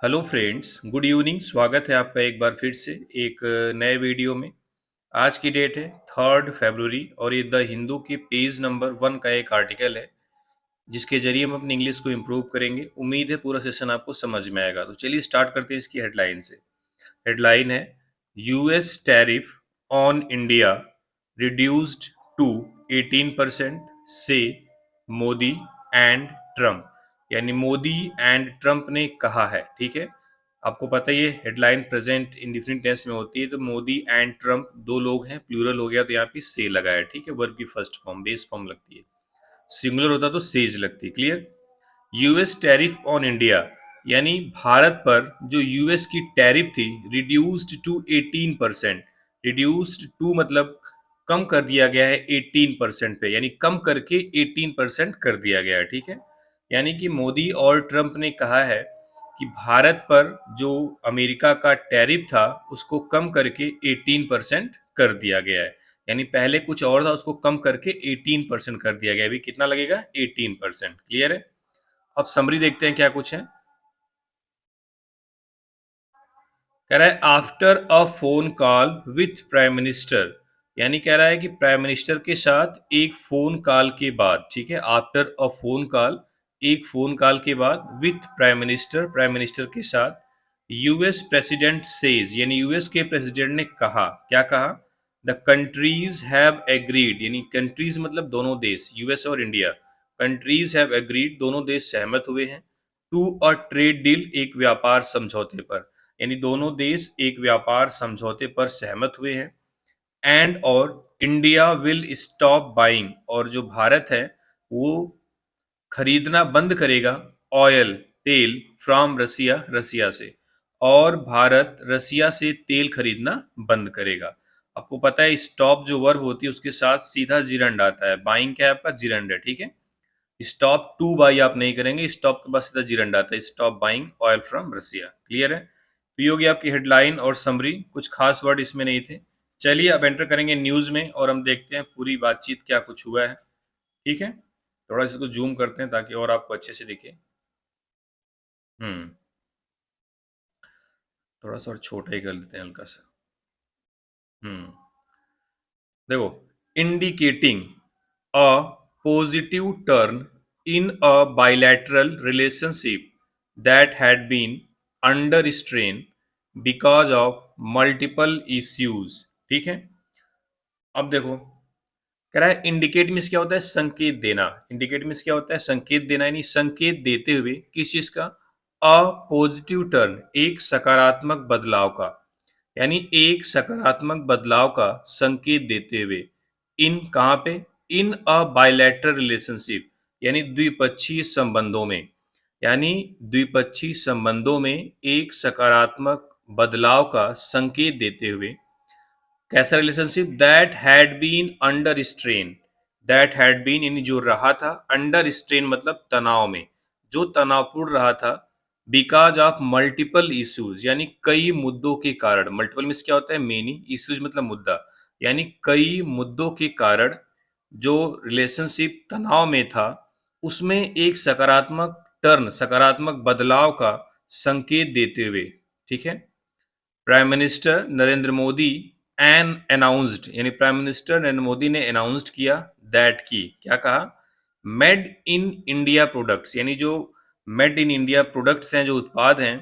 Hello friends, good evening. स्वागत है आपका एक बार फिर से एक नए वीडियो में। आज की डेट है 3 फरवरी और ये द हिंदू की पेज नंबर 1 का एक आर्टिकल है जिसके जरिए हम अपनी इंग्लिश को इम्प्रूव करेंगे। उम्मीद है पूरा सेशन आपको समझ में आएगा। तो चलिए स्टार्ट करते हैं इसकी हेडलाइन से। हेडलाइन है US tariff on India reduced to 18% से मोदी एंड ट्रम्प। यानी मोदी एंड ट्रम्प ने कहा है। ठीक है, आपको पता ही है हेडलाइन प्रेजेंट इंडिफिनिट टेंस में होती है, तो मोदी एंड ट्रम्प दो लोग हैं, प्लूरल हो गया तो यहाँ पे से लगा है। ठीक है, वर्ब की फर्स्ट फॉर्म बेस फॉर्म लगती है, सिंगुलर होता तो सेज लगती है। Clear. US tariff on India यानी भारत पर जो यूएस की टैरिफ थी रिड्यूस्ड टू 18%। रिड्यूस्ड टू मतलब कम कर दिया गया है 18% पे, यानी कम करके 18% कर दिया गया है। ठीक है, यानी कि मोदी और ट्रंप ने कहा है कि भारत पर जो अमेरिका का टैरिफ था उसको कम करके 18% कर दिया गया है। यानी पहले कुछ और था, उसको कम करके 18% कर दिया गया है। अभी कितना लगेगा? 18%। क्लियर है। अब समरी देखते हैं क्या कुछ है। कह रहा है after a phone call with prime minister, यानी कह रहा है कि प्राइम मिनिस्टर के साथ एक फोन कॉल के बाद। ठीक है, आफ्टर अ फोन कॉल, एक फोन कॉल के बाद with prime minister, prime minister के साथ। यूएस प्रेसिडेंट सेज, यानी यूएस के प्रेसिडेंट ने कहा, क्या कहा? द कंट्रीज हैव एग्रीड, यानी कंट्रीज मतलब दोनों देश, यूएस और इंडिया। कंट्रीज हैव एग्रीड, दोनों देश सहमत हुए हैं। टू अ ट्रेड डील, एक व्यापार समझौते पर, यानी दोनों देश एक व्यापार समझौते पर सहमत हुए हैं। एंड और इंडिया विल स्टॉप बाइंग, और जो भारत है वो खरीदना बंद करेगा ऑयल, तेल, फ्रॉम रसिया, रसिया से। और भारत रसिया से तेल खरीदना बंद करेगा। आपको पता है स्टॉप जो वर्ब होती है उसके साथ सीधा जिरंड आता है। बाइंग क्या है आपका? जिरंड है। ठीक है, स्टॉप टू बाई आप नहीं करेंगे, स्टॉप के बाद सीधा जिरंड आता है, stop buying oil from Russia. Clear है। तो ये हो गया आपकी हेडलाइन और समरी, कुछ खास वर्ड इसमें नहीं थे। चलिए अब एंटर करेंगे न्यूज में और हम देखते हैं पूरी बातचीत क्या कुछ हुआ है। ठीक है, थोड़ा सा इसको जूम करते हैं ताकि और आपको अच्छे से दिखे। हम्म, थोड़ा सा और छोटा ही कर लेते हैं हल्का सा। हम्म, देखो, indicating a positive turn in a bilateral relationship that had been under strain because of multiple issues। ठीक है, अब देखो, कह रहा है इंडिकेट मीन्स क्या होता है? संकेत देना। इंडिकेट मीन्स क्या होता है? संकेत देना, यानी संकेत देते हुए किस चीज का? अ पॉजिटिव टर्न, एक सकारात्मक बदलाव का, यानी एक सकारात्मक बदलाव का संकेत देते हुए। इन कहाँ पे? इन अ बायलैटरल रिलेशनशिप, यानी द्विपक्षीय संबंधों में। यानी द्विपक्षीय संबंधों में एक सकारात्मक बदलाव का संकेत देते हुए। कैसा relationship? That had been under strain, that had been यानी जो रहा था, अंडर स्ट्रेन मतलब तनाव में, जो तनावपूर्ण रहा था। बिकॉज ऑफ मल्टीपल इश्यूज, यानी कई मुद्दों के कारण। मल्टीपल मीन्स क्या होता है? मेनी, इश्यूज मतलब मुद्दा, यानी कई मुद्दों के कारण जो रिलेशनशिप तनाव में था उसमें एक सकारात्मक टर्न, सकारात्मक बदलाव का संकेत देते हुए। ठीक है, prime minister Narendra Modi an announced, यानी प्राइम मिनिस्टर नरेंद्र मोदी ने अनाउंस्ड किया, दैट की क्या कहा? मेड इन इंडिया प्रोडक्ट्स, यानी जो मेड इन इंडिया प्रोडक्ट्स हैं, जो उत्पाद हैं,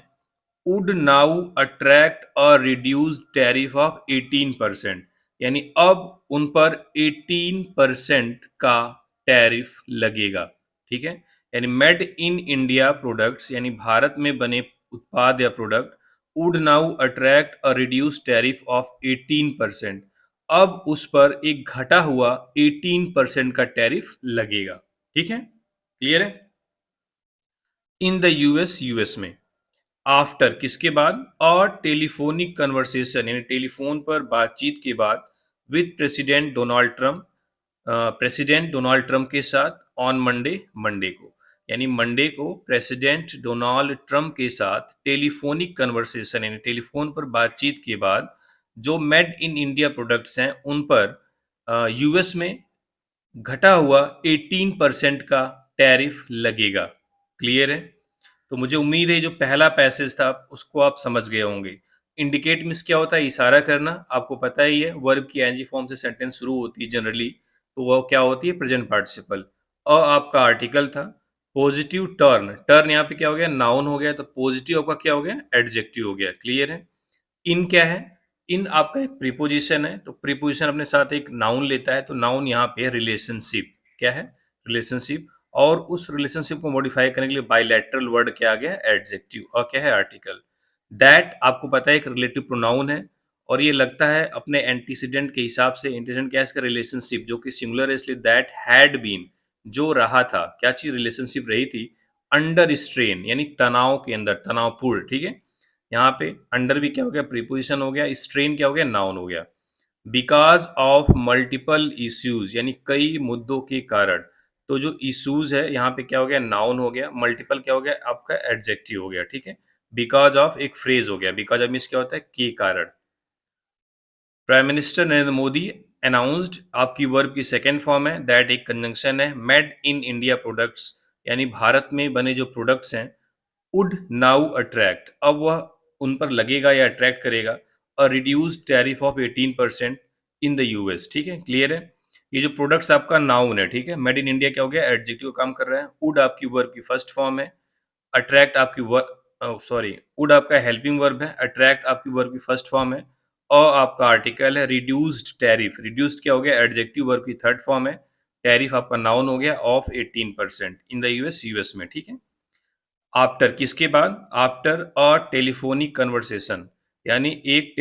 would now attract a reduced tariff of 18%, यानी अब उन पर 18% का टैरिफ लगेगा। ठीक है, यानी मेड इन इंडिया प्रोडक्ट्स यानी भारत में बने उत्पाद या product would now attract a reduced tariff of 18%, अब उस पर एक घटा हुआ 18% का टैरिफ लगेगा। ठीक है, क्लियर है। इन द यूएस, यूएस में। आफ्टर किसके बाद? और टेलीफोनिक कन्वर्सेशन, यानी टेलीफोन पर बातचीत के बाद with president Donald Trump, president Donald Trump के साथ। ऑन मंडे, मंडे को, यानी मंडे को प्रेसिडेंट डोनाल्ड ट्रंप के साथ टेलीफोनिक कन्वर्सेशन यानी टेलीफोन पर बातचीत के बाद जो मेड इन इंडिया प्रोडक्ट्स हैं उन पर यूएस में घटा हुआ 18% का टैरिफ लगेगा। क्लियर है। तो मुझे उम्मीद है जो पहला पैसेज था उसको आप समझ गए होंगे। इंडिकेट मीन्स क्या होता है? इशारा करना। आपको पता ही है वर्ब की एनजी फॉर्म से सेंटेंस शुरू होती है जनरली, तो वो क्या होती है? Present participle. आपका आर्टिकल था। पॉजिटिव टर्न, टर्न यहाँ पे क्या हो गया? नाउन हो गया, तो पॉजिटिव आपका क्या हो गया? एडजेक्टिव हो गया। क्लियर है? इन क्या है? इन आपका एक प्रीपोजिशन है, तो प्रीपोजिशन अपने साथ एक नाउन लेता है, तो नाउन यहाँ पे रिलेशनशिप। क्या है? रिलेशनशिप। और उस रिलेशनशिप को मॉडिफाई करने के लिए बाइलैटरल वर्ड क्या आ गया? एडजेक्टिव। और क्या है? आर्टिकल। दैट आपको पता है एक रिलेटिव प्रोनाउन है, और ये लगता है अपने एंटीसीडेंट के हिसाब से। एंटीसीडेंट क्या है? इसका रिलेशनशिप, जो कि सिंगुलर है इसलिए दैट हैड बीन, जो रहा था। क्या चीज रिलेशनशिप रही थी? अंडर स्ट्रेन, यानी तनाव के अंदर, तनावपूर्ण। ठीक है? यहाँ पे अंडर भी क्या हो गया? प्रीपोजिशन हो गया। स्ट्रेन क्या हो गया? नाउन हो गया। बिकॉज ऑफ मल्टीपल इश्यूज, यानी कई मुद्दों के कारण। तो जो इश्यूज है यहाँ पे क्या हो गया? नाउन हो गया। मल्टीपल क्या हो गया? आपका एडजेक्टिव हो गया। ठीक है? बिकॉज ऑफ एक फ्रेज हो गया। बिकॉज ऑफ मीन्स क्या होता है? के कारण। Prime minister Narendra Modi announced, आपकी वर्ब की सेकेंड फॉर्म है। दैट एक कंजंक्शन है। मेड इन इंडिया प्रोडक्ट्स, यानी भारत में बने जो प्रोडक्ट्स हैं, वुड नाउ अट्रैक्ट, अब वह उन पर लगेगा या अट्रैक्ट करेगा, a reduced tariff of 18% in the US. ठीक है? क्लियर है? ये जो प्रोडक्ट्स आपका नाउन है, ठीक है? मेड इन इंडिया क्या हो गया? एडजेक्टिव काम कर रहा है। वुड आपकी वर्ब की फर्स्ट फॉर्म है। अट्रैक्ट आपकी वर्ब, सॉरी, वुड आपका हेल्पिंग वर्ब है। अट्रैक्ट आपकी वर्ब की फर्स्ट फॉर्म है। और आपका आर्टिकल है। रिड्यूस्ड टैरिफ, रिड्यूस्ड क्या हो गया? एडजेक्टिव वर्ब की थर्ड फॉर्म है। टैरिफ आपका नाउन हो गया। Of 18% in the US, US में। ठीक है? आफ्टर किसके बाद? आफ्टर अ टेलीफोनिक कन्वर्सेशन, यानी एक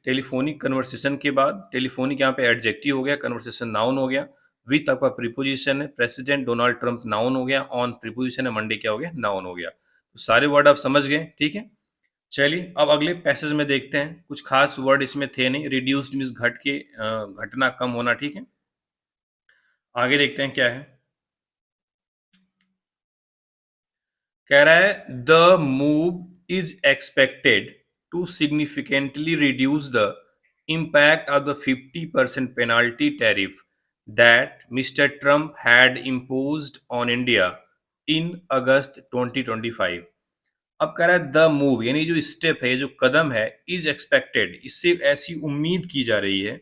टेलीफोनिक कन्वर्सेशन के बाद। टेलीफोनिक यहाँ पे एडजेक्टिव हो गया, कन्वर्सेशन नाउन हो गया। विथ आपका प्रीपोजिशन है। प्रेसिडेंट डोनाल्ड ट्रंप नाउन हो गया। ऑन प्रीपोजिशन है। मंडे क्या हो गया? नाउन हो गया। तो सारे वर्ड आप समझ गए। ठीक है? चलिए अब अगले पैसेज में देखते हैं। कुछ खास वर्ड इसमें थे नहीं। रिड्यूस्ड मीन्स घट के, घटना, कम होना। ठीक है? आगे देखते हैं क्या है। कह रहा है the move is expected to significantly reduce the impact of the 50% penalty tariff that Mr. Trump had imposed on India in August 2025। अब कह रहा है द मूव, यानी जो स्टेप है, जो कदम है, इज एक्सपेक्टेड, इससे ऐसी उम्मीद की जा रही है,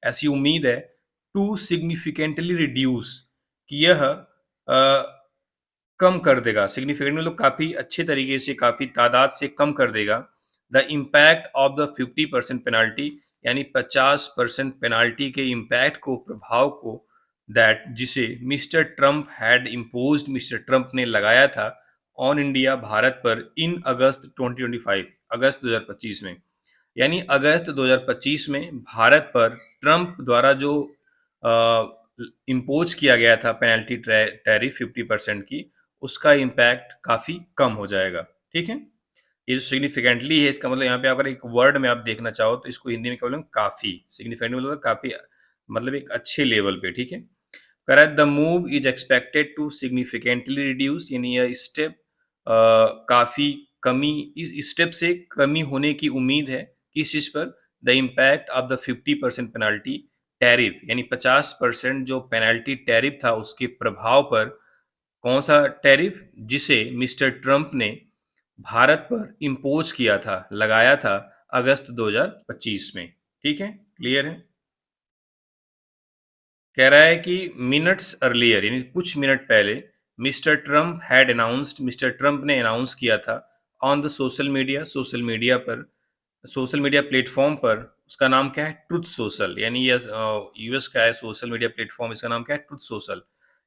ऐसी उम्मीद है, टू सिग्निफिकेंटली रिड्यूस, कि यह कम कर देगा। सिग्निफिकेंट मतलब काफ़ी अच्छे तरीके से, काफ़ी तादाद से कम कर देगा। The impact of the 50% penalty, यानी 50% पेनाल्टी के इम्पैक्ट को, प्रभाव को, दैट जिसे mister Trump had imposed, mister Trump ने लगाया था, ऑन इंडिया, भारत पर, इन अगस्त 2025, अगस्त 2025 में। यानी अगस्त 2025 में भारत पर ट्रंप द्वारा जो इम्पोज किया गया था पेनल्टी टैरिफ 50% की, उसका इम्पैक्ट काफ़ी कम हो जाएगा। ठीक है? ये जो सिग्निफिकेंटली है, इसका मतलब यहाँ पे अगर एक वर्ड में आप देखना चाहो तो इसको हिंदी में क्या बोलेंगे? काफ़ी। सिग्निफिकेंट मतलब काफ़ी, मतलब एक अच्छे लेवल पे। ठीक है? Correct. The move is expected to significantly reduce, यानी यह स्टेप काफ़ी कमी, इस स्टेप से कमी होने की उम्मीद है। किस चीज़ पर? The impact of the 50% penalty tariff, यानी 50% जो पेनल्टी टैरिफ था उसके प्रभाव पर। कौन सा टैरिफ? जिसे मिस्टर ट्रंप ने भारत पर इम्पोज किया था, लगाया था, अगस्त 2025 में। ठीक है? क्लियर है? कह रहा है कि मिनट्स अर्लियर, यानी कुछ मिनट पहले, mister Trump had announced, mister Trump ने अनाउंस किया था, on the social media, social media पर, सोशल मीडिया प्लेटफॉर्म पर। उसका नाम क्या है? ट्रुथ सोशल, यानी ये यूएस का है सोशल मीडिया प्लेटफॉर्म, इसका नाम क्या है? Truth social.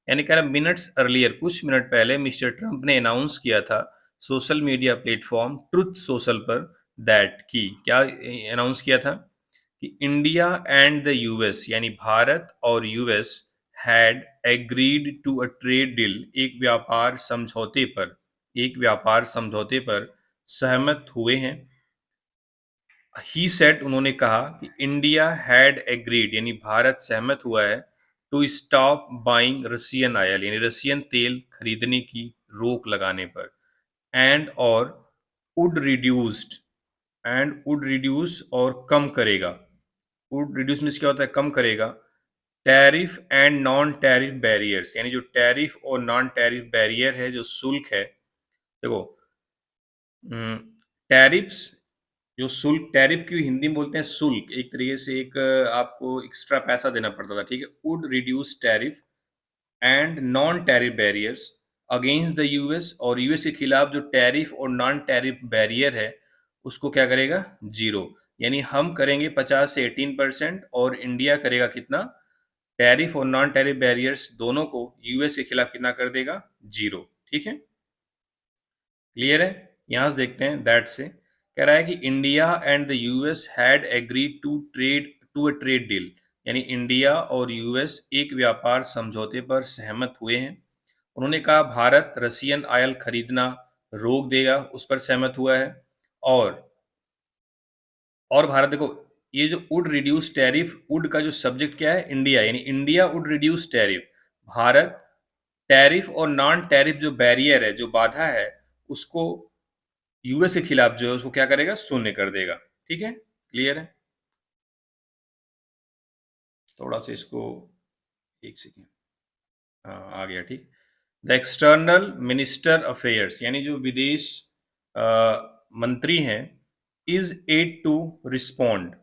यानी कह रहा है मिनट्स अर्लियर, कुछ मिनट पहले मिस्टर ट्रंप ने अनाउंस किया था social media platform truth social पर, दैट की क्या अनाउंस किया था? कि इंडिया एंड द यूएस, यानी भारत और US, had agreed to a trade deal, एक व्यापार समझौते पर, एक व्यापार समझौते पर सहमत हुए हैं। ही सेड, उन्होंने कहा कि इंडिया हैड एग्रीड, यानी भारत सहमत हुआ है, to stop buying Russian oil, यानी रसियन तेल खरीदने की रोक लगाने पर। एंड और would reduced, and would reduce, और कम करेगा। वुड रिड्यूस मीन्स क्या होता है? कम करेगा। Tariff and non tariff barriers, यानी जो टैरिफ और नॉन टैरिफ बैरियर है, जो शुल्क है। देखो, टैरिफ्स, जो शुल्क, टैरिफ क्यों हिंदी में बोलते हैं शुल्क, एक तरीके से एक आपको एक्स्ट्रा पैसा देना पड़ता था, ठीक है। Would reduce tariff and non tariff barriers against the US, और यूएस के खिलाफ जो टैरिफ और नॉन टैरिफ बैरियर है उसको क्या करेगा, जीरो। यानी हम करेंगे 50 से 18% और इंडिया करेगा कितना, टैरिफ और नॉन टैरिफ बैरियर्स दोनों को यूएस के खिलाफ कितना कर देगा, जीरो। ठीक है, क्लियर है। यहां से देखते हैं, दैट से कह रहा है कि India and the US had agreed to a trade deal, यानी इंडिया और यूएस एक व्यापार समझौते पर सहमत हुए हैं। उन्होंने कहा भारत रसियन ऑयल खरीदना रोक देगा, उस पर सहमत हुआ है। और भारत देखो, ये जो वुड रिड्यूस टैरिफ, वुड का जो सब्जेक्ट क्या है, इंडिया, यानी India would reduce tariff, Bharat tariff और नॉन टैरिफ जो बैरियर है, जो बाधा है, उसको यूएस के खिलाफ जो है उसको क्या करेगा, शून्य कर देगा। ठीक है, क्लियर है। थोड़ा सा इसको, एक सेकेंड, हाँ आ गया, ठीक। द एक्सटर्नल मिनिस्टर अफेयर्स, यानी जो विदेश मंत्री हैं, इज एड टू रिस्पॉन्ड,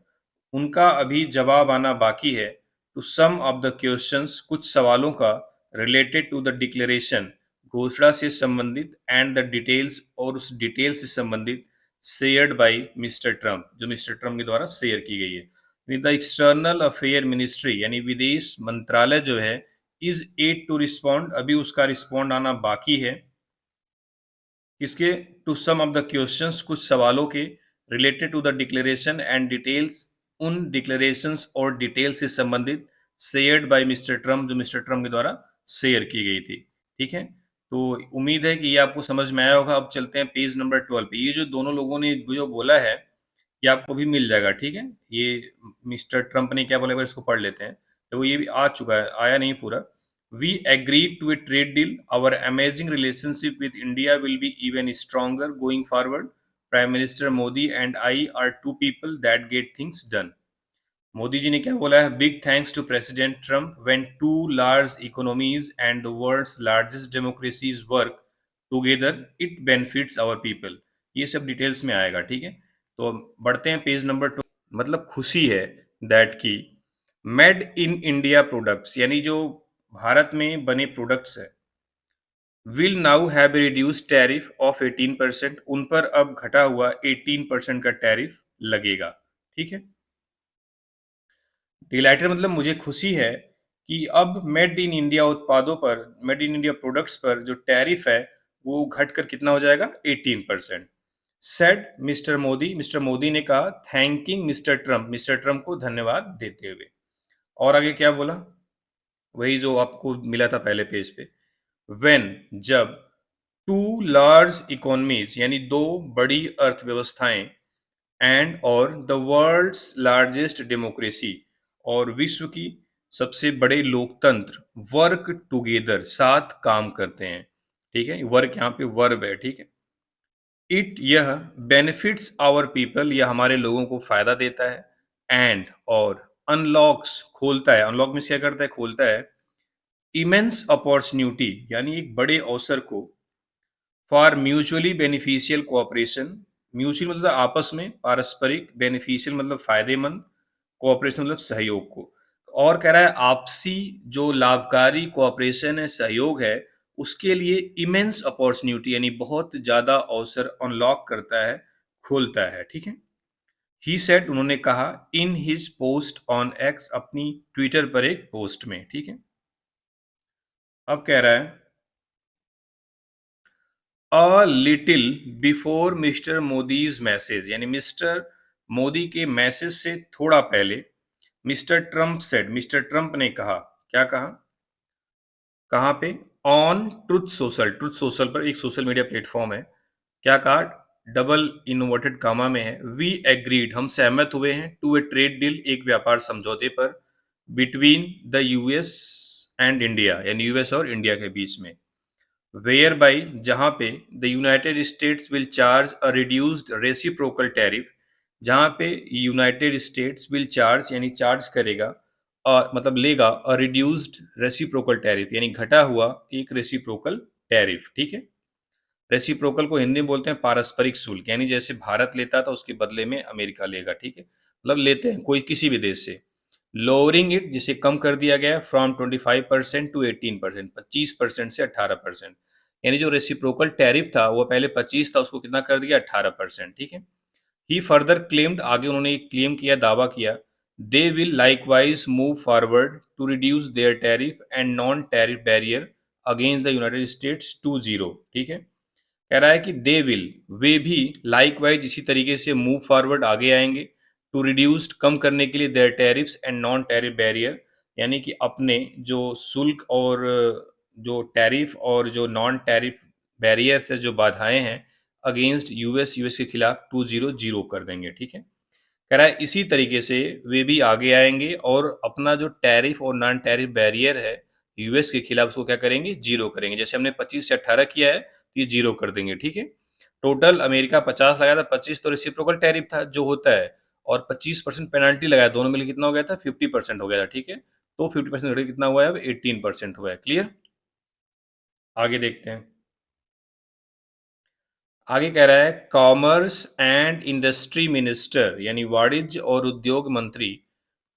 उनका अभी जवाब आना बाकी है, to some of the questions, कुछ सवालों का, रिलेटेड टू द डिक्लेरेशन, घोषणा से संबंधित, एंड द डिटेल्स, और उस डिटेल से संबंधित, शेयर्ड बाय मिस्टर ट्रम्प, जो मिस्टर ट्रम्प के द्वारा शेयर की गई है। द एक्सटर्नल अफेयर मिनिस्ट्री, यानी विदेश मंत्रालय जो है, इज एट टू रिस्पॉन्ड, अभी उसका रिस्पॉन्ड आना बाकी है, किसके, to some of the questions, कुछ सवालों के, related to the declaration and details, उन डिक्लेरेशंस और डिटेल्स से संबंधित, शेयर्ड बाय मिस्टर ट्रम्प, जो मिस्टर ट्रम्प के द्वारा शेयर की गई थी। ठीक है, तो उम्मीद है कि ये आपको समझ में आया होगा। अब चलते हैं पेज नंबर 12 पे। ये जो दोनों लोगों ने जो बोला है, ये आपको भी मिल जाएगा। ठीक है, ये मिस्टर ट्रम्प ने क्या बोला, एक बार इसको पढ़ लेते हैं। तो ये भी आ चुका है, आया नहीं पूरा। We agreed to a trade deal. Our amazing relationship with India will be even stronger going forward. Prime Minister Modi and I are two people that get things done. Modi ji ने क्या बोला है, big thanks to president Trump, when two large economies and the world's largest democracies work together it benefits our people. ये सब details में आएगा। ठीक है, तो बढ़ते हैं पेज नंबर 2। मतलब खुशी है दैट की मेड इन इंडिया प्रोडक्ट्स, यानी जो भारत में बने प्रोडक्ट्स है, will now have reduce tariff of 18%, उन पर अब घटा हुआ 18% का टैरिफ लगेगा। ठीक है, डिलाइटेड मतलब मुझे खुशी है कि अब मेड इन इंडिया उत्पादों पर, मेड इन इंडिया प्रोडक्ट्स पर जो टैरिफ है वो घटकर कितना हो जाएगा, 18%। सेड मिस्टर मोदी ने कहा, थैंकिंग मिस्टर ट्रम्प को धन्यवाद देते हुए। और आगे क्या बोला, वही जो आपको मिला था पहले पेज पे, व्हेन, जब, टू लार्ज इकोनॉमीज, यानी दो बड़ी अर्थव्यवस्थाएं, एंड और द वर्ल्ड्स लार्जेस्ट डेमोक्रेसी, और विश्व की सबसे बड़े लोकतंत्र, वर्क टुगेदर, साथ काम करते हैं। ठीक है, वर्क यहाँ पे वर्ब है। ठीक है, इट, यह, बेनिफिट्स आवर पीपल, यह हमारे लोगों को फायदा देता है, एंड, और, अनलॉक्स, खोलता है, अनलॉक में क्या करता है, खोलता है, इमेंस अपॉर्चुनिटी, यानी एक बड़े अवसर को, for mutually beneficial cooperation, mutual मतलब आपस में, पारस्परिक, बेनिफिशियल मतलब फायदेमंद, कोऑपरेशन मतलब सहयोग को। और कह रहा है आपसी जो लाभकारी कोऑपरेशन है, सहयोग है, उसके लिए इमेंस अपॉर्चुनिटी, यानी बहुत ज्यादा अवसर अनलॉक करता है, खोलता है। ठीक है, ही सेड, उन्होंने कहा, in his post on x, अपनी ट्विटर पर एक पोस्ट में। ठीक है, अब कह रहा है, a little before mister Modi's message, यानी मिस्टर मोदी के मैसेज से थोड़ा पहले, मिस्टर ट्रम्प ने कहा, क्या कहा, कहाँ पे, ऑन ट्रुथ सोशल पर, एक सोशल मीडिया प्लेटफॉर्म है, क्या कहा, डबल इन्वर्टेड कामा में है, वी एग्रीड, हम सहमत हुए हैं, टू ए ट्रेड डील, एक व्यापार समझौते पर, between the US and India, यानी यूएस और इंडिया के बीच में, वेयर बाई, जहां पे, the United states will charge a reduced reciprocal tariff, जहां पे यूनाइटेड स्टेट्स विल चार्ज, यानी चार्ज करेगा, मतलब लेगा, अ रिड्यूस्ड रेसिप्रोकल टैरिफ, यानी घटा हुआ एक रेसिप्रोकल टैरिफ। ठीक है, रेसिप्रोकल को हिंदी में बोलते हैं पारस्परिक शुल्क, यानी जैसे भारत लेता था उसके बदले में अमेरिका लेगा, ठीक है, मतलब लेते हैं कोई किसी भी देश से। लोअरिंग इट, जिसे कम कर दिया गया फ्रॉम 25% टू 18%, 25% से 18%, यानी जो रेसिप्रोकल टैरिफ था वो पहले 25 था, उसको कितना कर दिया 18%, ठीक है। ही फर्दर क्लेम्ड, आगे उन्होंने एक क्लेम किया, दावा किया, they will likewise move forward to reduce their tariff and non tariff barrier against the United States to zero, ठीक है। कह रहा है कि दे विल, वे भी लाइकवाइज इसी तरीके से मूव फॉरवर्ड आगे आएंगे, टू रिड्यूस्ड कम करने के लिए their tariffs and non tariff barrier, यानी कि अपने जो शुल्क और जो टैरिफ और जो नॉन टैरिफ बैरियर से जो बाधाएं हैं अगेंस्ट यूएस के खिलाफ 200 कर देंगे, ठीक है। कह रहा है इसी तरीके से वे भी आगे आएंगे और अपना जो टैरिफ और नॉन टैरिफ बैरियर है यूएस के खिलाफ उसको क्या करेंगे, जीरो करेंगे। जैसे हमने 25 से 18 किया है, तो ये जीरो कर देंगे, ठीक है। टोटल अमेरिका 50 लगाया था, 25 तो रेसिप्रोकल टैरिफ था जो होता है, और 25% पेनाल्टी लगाया, दोनों मिलकर कितना हो गया था, 50% हो गया था, ठीक है। तो 50% कितना हुआ है, अब 18% हुआ है। क्लियर, आगे देखते हैं। आगे कह रहा है कॉमर्स एंड इंडस्ट्री मिनिस्टर यानी वाणिज्य और उद्योग मंत्री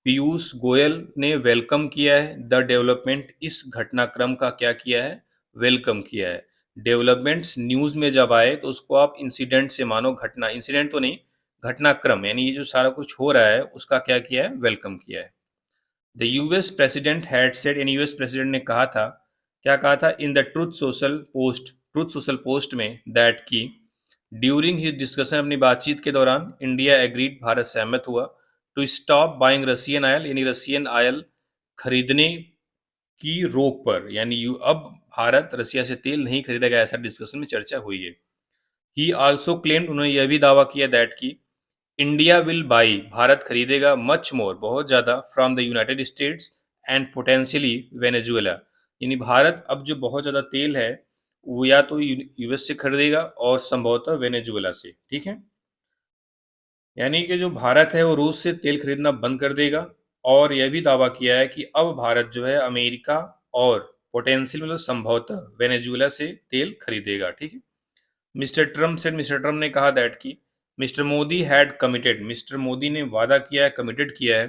पीयूष गोयल ने वेलकम किया है द डेवलपमेंट, इस घटनाक्रम का क्या किया है, वेलकम किया है। डेवलपमेंट्स न्यूज में जब आए तो उसको आप इंसिडेंट से मानो, घटना, इंसिडेंट तो नहीं, घटनाक्रम, यानी ये जो सारा कुछ हो रहा है उसका क्या किया है, वेलकम किया है। The US president had said, यानी यूएस प्रेसिडेंट ने कहा था, क्या कहा था, in the Truth Social post में, दैट की ड्यूरिंग हिज डिस्कशन, अपनी बातचीत के दौरान, इंडिया एग्रीड, भारत सहमत हुआ, to stop buying Russian oil, यानी रशियन आयल खरीदने की रोक पर, यानी अब भारत रसिया से तेल नहीं खरीदेगा, ऐसा डिस्कशन में चर्चा हुई है। ही आल्सो क्लेम्ड, उन्होंने यह भी दावा किया, दैट की इंडिया विल बाई, भारत खरीदेगा, मच मोर, बहुत ज़्यादा, from the United states and potentially Venezuela, यानी भारत अब जो बहुत ज़्यादा तेल है वो या तो यूएस से खरीदेगा और संभवतः वेनेजुएला से, ठीक है। यानी कि जो भारत है वो रूस से तेल खरीदना बंद कर देगा, और यह भी दावा किया है कि अब भारत जो है अमेरिका और पोटेंशियल मतलब संभवतः वेनेजुएला से तेल खरीदेगा, ठीक है। Mister Trump said, mister Trump ने कहा दैट की mister Modi had committed, mister Modi ने वादा किया है, कमिटेड किया है,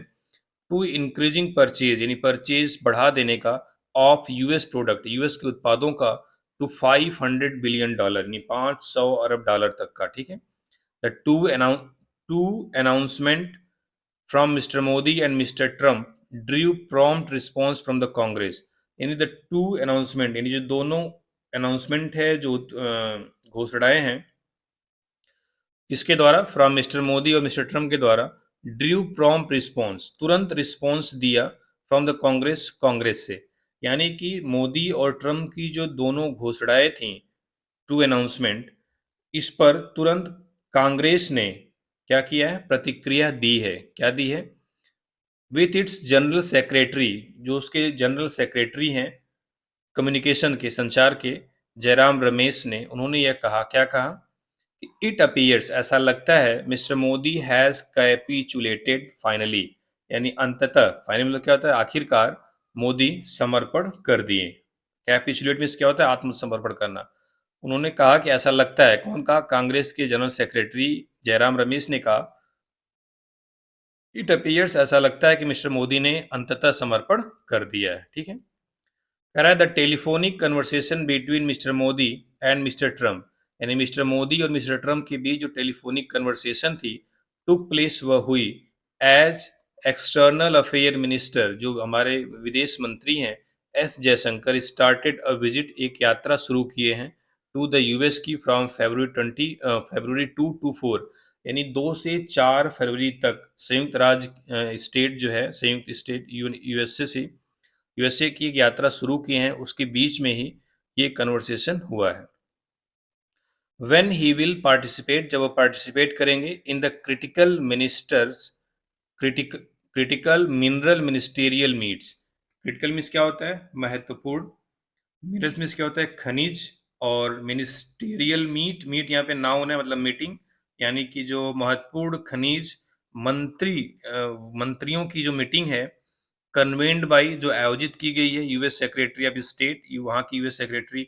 टू इंक्रीजिंग परचेज, यानी परचेज बढ़ा देने का, ऑफ यूएस प्रोडक्ट, यूएस के उत्पादों का, टू $500 बिलियन, यानी 500 अरब डॉलर तक का, ठीक है। The two announcement from mister Modi and mister Trump Drew prompt response from the Congress, यानी द टू अनाउंसमेंट, यानी जो दोनों अनाउंसमेंट है, जो घोषणाएं हैं, इसके द्वारा, फ्रॉम मिस्टर मोदी और मिस्टर ट्रम्प के द्वारा, ड्रू प्रॉम्प्ट रिस्पॉन्स, तुरंत रिस्पॉन्स दिया, फ्रॉम द कांग्रेस, कांग्रेस से, यानी कि मोदी और ट्रम्प की जो दोनों घोषणाएं थी, टू अनाउंसमेंट, इस पर तुरंत कांग्रेस ने क्या किया है, प्रतिक्रिया दी है। क्या दी है, विथ इट्स जनरल सेक्रेटरी, जो उसके जनरल सेक्रेटरी हैं कम्युनिकेशन के, संचार के, जयराम रमेश ने, उन्होंने यह कहा, क्या कहा, इट अपीयर्स, ऐसा लगता है, mister Modi has capitulated finally, यानी अंततः, फाइनली मतलब क्या होता है, आखिरकार, मोदी समर्पण कर दिए। कैपिचुलेट मीन्स क्या होता है, आत्मसमर्पण करना। उन्होंने कहा कि ऐसा लगता है, कौन कहा, कांग्रेस के जनरल सेक्रेटरी जयराम रमेश ने कहा, इट अपीयर्स, ऐसा लगता है कि मिस्टर मोदी ने अंततः समर्पण कर दिया है, ठीक है। कह रहा है the telephonic conversation between mister Modi and mister Trump, यानी मिस्टर मोदी और मिस्टर ट्रम्प के बीच जो टेलीफोनिक कन्वर्सेशन थी, टुक प्लेस, वह हुई, एज एक्सटर्नल अफेयर मिनिस्टर, जो हमारे विदेश मंत्री हैं, S Jaishankar, started a visit, एक यात्रा शुरू किए हैं, टू द यूएस की, फ्रॉम February 2 to 4, यानी 2 से 4 फरवरी तक, संयुक्त राज्य स्टेट जो है, संयुक्त स्टेट यूएसए से, यूएसए की एक यात्रा शुरू की है, उसके बीच में ही ये कन्वर्सेशन हुआ है। व्हेन ही विल पार्टिसिपेट, जब वो पार्टिसिपेट करेंगे, in the critical mineral ministerial meets, critical means क्या होता है, महत्वपूर्ण, मिनरल्स मीन्स क्या होता है, खनिज, और मिनिस्टेरियल मीट यहाँ पे नाउन है, मतलब मीटिंग, यानी कि जो महत्वपूर्ण खनिज मंत्रियों की जो मीटिंग है, कन्वेंड बाई, जो आयोजित की गई है यूएस सेक्रेटरी ऑफ स्टेट, वहाँ की यूएस सेक्रेटरी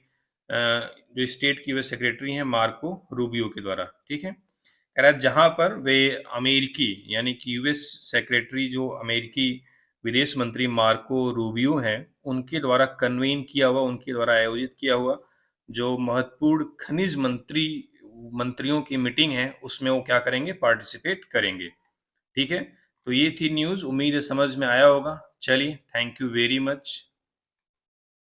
जो स्टेट की वे सेक्रेटरी हैं मार्को रूबियो के द्वारा, ठीक है। कह रहा है जहां पर वे अमेरिकी यानी कि यूएस सेक्रेटरी जो अमेरिकी विदेश मंत्री मार्को रूबियो हैं उनके द्वारा कन्वेन किया हुआ, उनके द्वारा आयोजित किया हुआ जो महत्वपूर्ण खनिज मंत्रियों की मीटिंग है उसमें वो क्या करेंगे, पार्टिसिपेट करेंगे, ठीक है। तो ये थी न्यूज, उम्मीद है समझ में आया होगा। चलिए, थैंक यू वेरी मच।